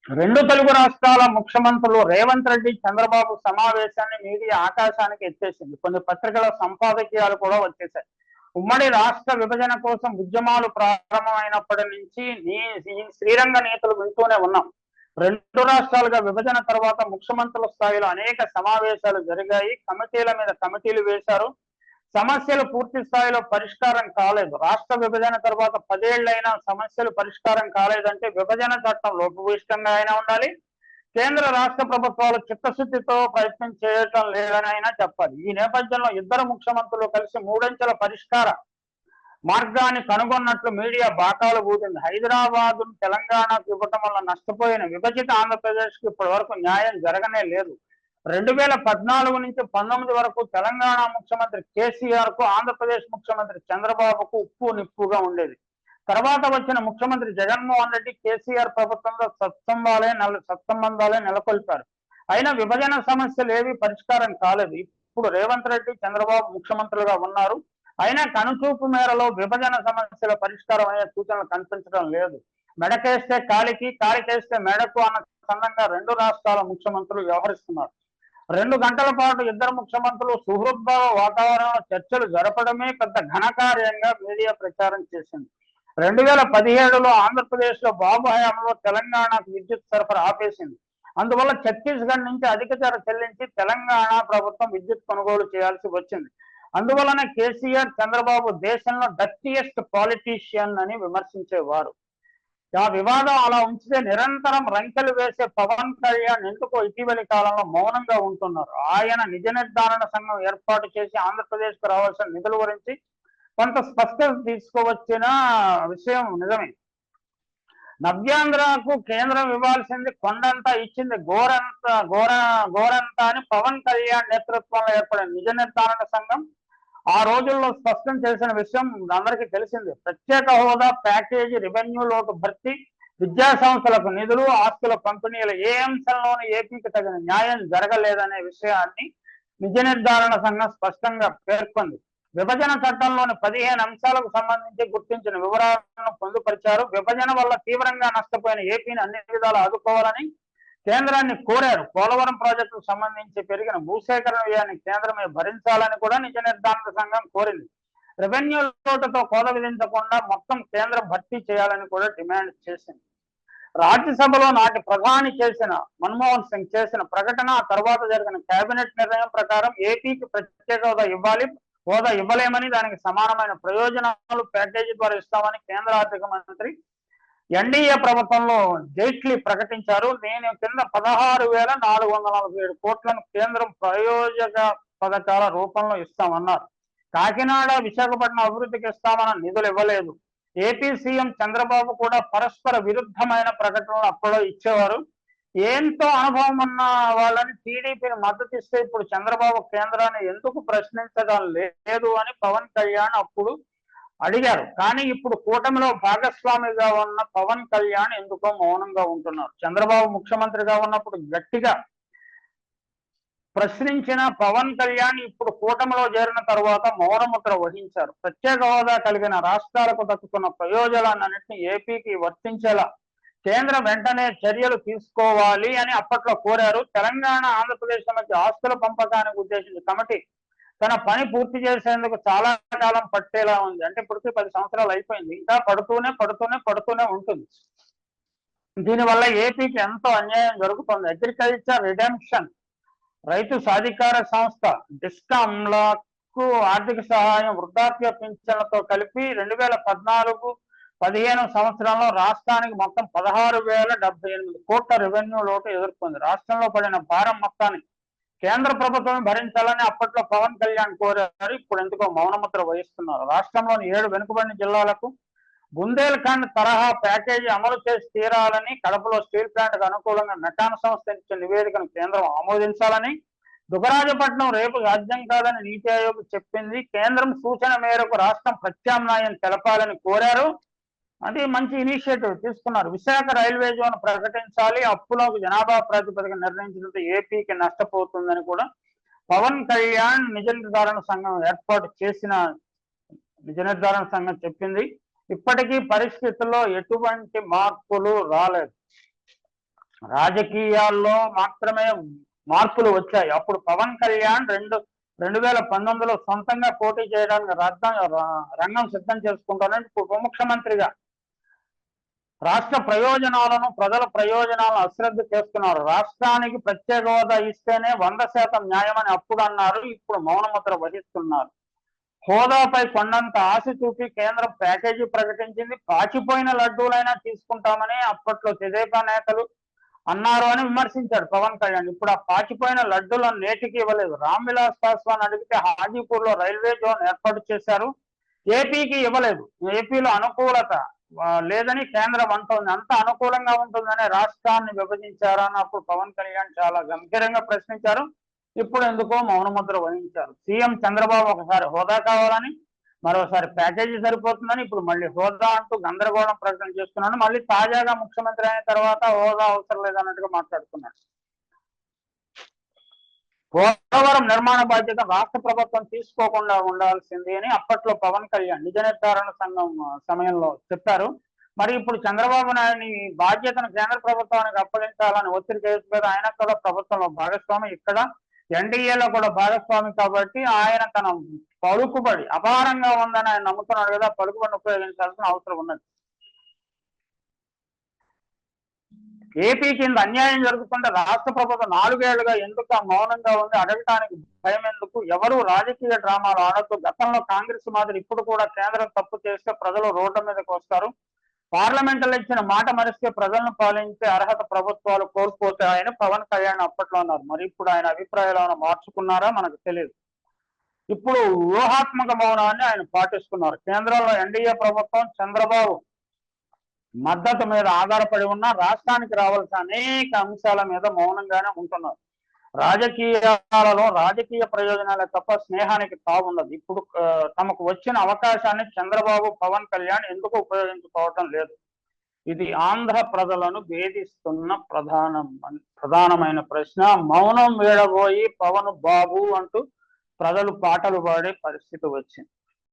రెండు తెలుగు రాష్ట్రాల ముఖ్యమంత్రులు రేవంత్ రెడ్డి, చంద్రబాబు సమావేశాన్ని మీడియా ఆకాశానికి ఎత్తేసింది. కొన్ని పత్రికల సంపాదకీయాలు కూడా వచ్చేసాయి. ఉమ్మడి రాష్ట్ర విభజన కోసం ఉద్యమాలు ప్రారంభమైనప్పటి నుంచి ఈ శ్రీరంగ నీతులు వింటూనే ఉన్నాం. రెండు రాష్ట్రాలుగా విభజన తర్వాత ముఖ్యమంత్రుల స్థాయిలో అనేక సమావేశాలు జరిగాయి. కమిటీల మీద కమిటీలు వేశారు. సమస్యలు పూర్తి స్థాయిలో పరిష్కారం కాలేదు. రాష్ట్ర విభజన తర్వాత 10 ఏళ్లైనా సమస్యలు పరిష్కారం కాలేదంటే విభజన చట్టం లోపభూయిష్టంగా అయినా ఉండాలి, కేంద్ర రాష్ట్ర ప్రభుత్వాలు చిత్తశుద్ధితో ప్రయత్నం చేయటం లేదని అయినా చెప్పాలి. ఈ నేపథ్యంలో ఇద్దరు ముఖ్యమంత్రులు కలిసి మూడంచెల పరిష్కార మార్గాన్ని కనుగొన్నట్లు మీడియా బాకాలు ఊదింది. హైదరాబాద్ తెలంగాణకు ఇవ్వటం వల్ల నష్టపోయిన విభజిత ఆంధ్రప్రదేశ్ కు ఇప్పటి వరకు న్యాయం జరగనే లేదు. 2014 నుంచి 19 వరకు తెలంగాణ ముఖ్యమంత్రి కేసీఆర్ కు, ఆంధ్రప్రదేశ్ ముఖ్యమంత్రి చంద్రబాబుకు ఉప్పు నిప్పుగా ఉండేది. తర్వాత వచ్చిన ముఖ్యమంత్రి జగన్మోహన్ రెడ్డి కేసీఆర్ ప్రభుత్వంలో సత్సంబంధాలే నెలకొల్పారు. అయినా విభజన సమస్యలు ఏవి పరిష్కారం కాలేదు. ఇప్పుడు రేవంత్ రెడ్డి, చంద్రబాబు ముఖ్యమంత్రులుగా ఉన్నారు. అయినా కనుచూపు మేరలో విభజన సమస్యల పరిష్కారం అనే సూచనలు కనిపించడం లేదు. మెడకేస్తే కాలికి, కాలికేస్తే మెడకు అన్న సందంగా రెండు రాష్ట్రాల ముఖ్యమంత్రులు వ్యవహరిస్తున్నారు. 2 గంటల పాటు ఇద్దరు ముఖ్యమంత్రులు సుహృద్భావ వాతావరణంలో చర్చలు జరపడమే పెద్ద ఘనకార్యంగా మీడియా ప్రచారం చేసింది. 2017లో ఆంధ్రప్రదేశ్ లో బాబు హయాంలో తెలంగాణకు విద్యుత్ సరఫరా ఆపేసింది. అందువల్ల ఛత్తీస్గఢ్ నుంచి అధిక ధర చెల్లించి తెలంగాణ ప్రభుత్వం విద్యుత్ కొనుగోలు చేయాల్సి వచ్చింది. అందువలన కేసీఆర్, చంద్రబాబు దేశంలో డర్టీయెస్ట్ పాలిటీషియన్ అని విమర్శించేవారు. ఆ వివాదం అలా ఉంచితే నిరంతరం రంకెలు వేసే పవన్ కళ్యాణ్ ఎందుకో ఇటీవలి కాలంలో మౌనంగా ఉంటున్నారు. ఆయన నిజ నిర్ధారణ సంఘం ఏర్పాటు చేసి ఆంధ్రప్రదేశ్ కు రావాల్సిన నిధుల గురించి కొంత స్పష్టత తీసుకువచ్చిన విషయం నిజమే. నవ్యాంధ్రకు కేంద్రం ఇవ్వాల్సింది కొండంతా ఇచ్చింది గోరంతా అని పవన్ కళ్యాణ్ నేతృత్వంలో ఏర్పడిన నిజ నిర్ధారణ సంఘం ఆ రోజుల్లో స్పష్టం చేసిన విషయం అందరికీ తెలిసింది. ప్రత్యేక హోదా, ప్యాకేజీ, రెవెన్యూ లోటు భర్తీ, విద్యా సంస్థలకు నిధులు, ఆస్తుల పంపిణీల ఏ అంశంలోనూ ఏపీకి తగిన న్యాయం జరగలేదనే విషయాన్ని నిజ నిర్ధారణ సంఘం స్పష్టంగా పేర్కొంది. విభజన చట్టంలోని 15 అంశాలకు సంబంధించి గుర్తించిన వివరాలను పొందుపరిచారు. విభజన వల్ల తీవ్రంగా నష్టపోయిన ఏపీని అన్ని విధాలు ఆదుకోవాలని కేంద్రాన్ని కోరారు. పోలవరం ప్రాజెక్టుకు సంబంధించి పెరిగిన భూసేకరణ వ్యయాన్ని కేంద్రమే భరించాలని కూడా నిజ నిర్ధారణ సంఘం కోరింది. రెవెన్యూ లోటుతో కోత విధించకుండా మొత్తం కేంద్రం భర్తీ చేయాలని కూడా డిమాండ్ చేసింది. రాజ్యసభలో నాటి ప్రధాని మన్మోహన్ సింగ్ చేసిన ప్రకటన, ఆ తర్వాత జరిగిన కేబినెట్ నిర్ణయం ప్రకారం ఏపీకి ప్రత్యేక హోదా ఇవ్వలేమని, దానికి సమానమైన ప్రయోజనాలు ప్యాకేజీ ద్వారా ఇస్తామని కేంద్ర ఆర్థిక మంత్రి ఎన్డీఏ ప్రభుత్వంలో జైట్లీ ప్రకటించారు. దీని కింద 16,447 కోట్లను కేంద్రం ప్రయోజక పథకాల రూపంలో ఇస్తామన్నారు. కాకినాడ, విశాఖపట్నం అభివృద్ధికి ఇస్తామన్న నిధులు ఇవ్వలేదు. ఏపీ సీఎం చంద్రబాబు కూడా పరస్పర విరుద్ధమైన ప్రకటనలు అప్పుడో ఇచ్చేవారు. ఎంతో అనుభవం ఉన్న వాళ్ళని టీడీపీని మద్దతు ఇస్తే ఇప్పుడు చంద్రబాబు కేంద్రాన్ని ఎందుకు ప్రశ్నించడం లేదు అని పవన్ కళ్యాణ్ అప్పుడు అడిగారు. కానీ ఇప్పుడు కూటమిలో భాగస్వామిగా ఉన్న పవన్ కళ్యాణ్ ఎందుకో మౌనంగా ఉంటున్నారు. చంద్రబాబు ముఖ్యమంత్రిగా ఉన్నప్పుడు గట్టిగా ప్రశ్నించిన పవన్ కళ్యాణ్ ఇప్పుడు కూటమిలో చేరిన తర్వాత మౌనముద్ర వహించారు. ప్రత్యేక హోదా కలిగిన రాష్ట్రాలకు దక్కుతున్న ప్రయోజనాలన్నింటినీ ఏపీకి వర్తించేలా కేంద్రం వెంటనే చర్యలు తీసుకోవాలి అని అప్పట్లో కోరారు. తెలంగాణ, ఆంధ్రప్రదేశ్ మధ్య ఆస్తుల పంపకానికి ఉద్దేశించిన కమిటీ తన పని పూర్తి చేసేందుకు చాలా కాలం పట్టేలా ఉంది. అంటే ఇప్పటికీ 10 సంవత్సరాలు అయిపోయింది. ఇంకా పడుతూనే ఉంటుంది. దీనివల్ల ఏపీకి ఎంతో అన్యాయం జరుగుతుంది. అగ్రికల్చర్ రిడెంప్షన్, రైతు సాధికార సంస్థ, డిస్కాంలకు ఆర్థిక సహాయం, వృద్ధాప్య పింఛన్లతో కలిపి 2014-15 సంవత్సరంలో రాష్ట్రానికి మొత్తం 16,078 కోట్ల రెవెన్యూ లోటు ఎదుర్కొంది. రాష్ట్రంలో పడిన భారం మొత్తాన్ని కేంద్ర ప్రభుత్వం భరించాలని అప్పట్లో పవన్ కళ్యాణ్ కోరారు. ఇప్పుడు ఎందుకో మౌనముద్ర వహిస్తున్నారు. రాష్ట్రంలోని 7 వెనుకబడిన జిల్లాలకు బుందేల్ఖండ్ తరహా ప్యాకేజీ అమలు చేసి తీరాలని, కడపలో స్టీల్ ప్లాంట్ కు అనుకూలంగా మెటాన్ సంస్థ ఇచ్చిన నివేదికను కేంద్రం ఆమోదించాలని, దుగరాజపట్నం రేపు సాధ్యం కాదని నీతి ఆయోగ్ చెప్పింది. కేంద్రం సూచన మేరకు రాష్ట్రం ప్రత్యామ్నాయం తెలపాలని కోరారు. అది మంచి ఇనిషియేటివ్ తీసుకున్నారు. విశాఖ రైల్వే జోన్ ప్రకటించాలి, అప్పులకు జనాభా ప్రాతిపదికన నిర్ణయించినంత ఏపీకి నష్టపోతుందని కూడా పవన్ కళ్యాణ్ నిజ నిర్ధారణ సంఘం ఏర్పాటు చేసిన నిజ నిర్ధారణ సంఘం చెప్పింది. ఇప్పటికీ పరిస్థితుల్లో ఎటువంటి మార్పులు రాలేదు. రాజకీయాల్లో మాత్రమే మార్పులు వచ్చాయి. అప్పుడు పవన్ కళ్యాణ్ 2019లో సొంతంగా పోటీ చేయడానికి రంగం సిద్ధం చేసుకుంటానని ఇప్పుడు ఉప ముఖ్యమంత్రిగా రాష్ట్ర ప్రయోజనాలను, ప్రజల ప్రయోజనాలను అశ్రద్ధ చేస్తున్నారు. రాష్ట్రానికి ప్రత్యేక హోదా ఇస్తేనే 100% న్యాయమని అప్పుడు అన్నారు, ఇప్పుడు మౌనముద్ర వహిస్తున్నారు. హోదాపై కొండంత ఆశ చూపి కేంద్రం ప్యాకేజీ ప్రకటించింది. పాచిపోయిన లడ్డూలైనా తీసుకుంటామని అప్పట్లో తెదేపా నేతలు అన్నారు అని విమర్శించాడు పవన్ కళ్యాణ్. ఇప్పుడు ఆ పాచిపోయిన లడ్డూలను నేటికి ఇవ్వలేదు. రామ్ విలాస్ పాస్వాన్ అడిగితే హాజీపూర్ లో రైల్వే జోన్ ఏర్పాటు చేశారు, ఏపీకి ఇవ్వలేదు. ఏపీలో అనుకూలత లేదని కేంద్రం అంటోంది. అంత అనుకూలంగా ఉంటుందని రాష్ట్రాన్ని విభజించారని అప్పుడు పవన్ కళ్యాణ్ చాలా గంభీరంగా ప్రశ్నించారు. ఇప్పుడు ఎందుకో మౌనముద్ర వహించారు. సీఎం చంద్రబాబు ఒకసారి హోదా కావాలని, మరోసారి ప్యాకేజీ సరిపోతుందని, ఇప్పుడు మళ్ళీ హోదా అంటూ గందరగోళం ప్రకటన చేస్తున్నాడు. మళ్ళీ తాజాగా ముఖ్యమంత్రి అయిన తర్వాత హోదా అవసరం లేదన్నట్టుగా మాట్లాడుతున్నాడు. పోలవరం నిర్మాణ బాధ్యత రాష్ట్ర ప్రభుత్వం తీసుకోకుండా ఉండాల్సింది అని అప్పట్లో పవన్ కళ్యాణ్ నిజ నిర్ధారణ సంఘం సమయంలో చెప్పారు. మరి ఇప్పుడు చంద్రబాబు నాయుడు ఈ బాధ్యతను కేంద్ర ప్రభుత్వానికి అప్పగించాలని ఒత్తిడి చేస్తున్నారు. ఆయన కూడా ప్రభుత్వంలో భాగస్వామి, ఇక్కడ ఎన్డీఏలో కూడా భాగస్వామి కాబట్టి ఆయన తన పలుకుబడి అపారంగా ఉందని ఆయన నమ్ముతున్నాడు కదా, పలుకుబడిని ఉపయోగించాల్సిన అవసరం ఉన్నది. ఏపీ కింద అన్యాయం జరుగుతుంటే రాష్ట్ర ప్రభుత్వం 4 ఏళ్లుగా ఎందుకు మౌనంగా ఉంది? అడగటానికి భయం ఎందుకు? ఎవరు రాజకీయ డ్రామాలు ఆడద్దు. గతంలో కాంగ్రెస్ మాదిరి ఇప్పుడు కూడా కేంద్రం తప్పు చేస్తే ప్రజలు రోడ్ల మీదకి వస్తారు. పార్లమెంట్లో ఇచ్చిన మాట మరిస్తే ప్రజలను పాలించే అర్హత ప్రభుత్వాలు కోల్పోతాయని పవన్ కళ్యాణ్ అప్పట్లో అన్నారు. మరి ఇప్పుడు ఆయన అభిప్రాయాలను మార్చుకున్నారా మనకు తెలియదు. ఇప్పుడు వ్యూహాత్మక మౌనాన్ని ఆయన పాటిస్తున్నారు. కేంద్రంలో ఎన్డీఏ ప్రభుత్వం చంద్రబాబు మద్దతు మీద ఆధారపడి ఉన్న రాష్ట్రానికి రావాల్సిన అనేక అంశాల మీద మౌనంగానే ఉంటున్నారు. రాజకీయాలలో రాజకీయ ప్రయోజనాలే తప్ప స్నేహానికి తావున్నది. ఇప్పుడు తమకు వచ్చిన అవకాశాన్ని చంద్రబాబు, పవన్ కళ్యాణ్ ఎందుకు ఉపయోగించుకోవటం లేదు? ఇది ఆంధ్ర ప్రజలను వేధిస్తున్న ప్రధానమైన ప్రశ్న. మౌనం వీడబోయి పవన్ బాబు అంటూ ప్రజలు పాటలు పాడే పరిస్థితి వచ్చింది.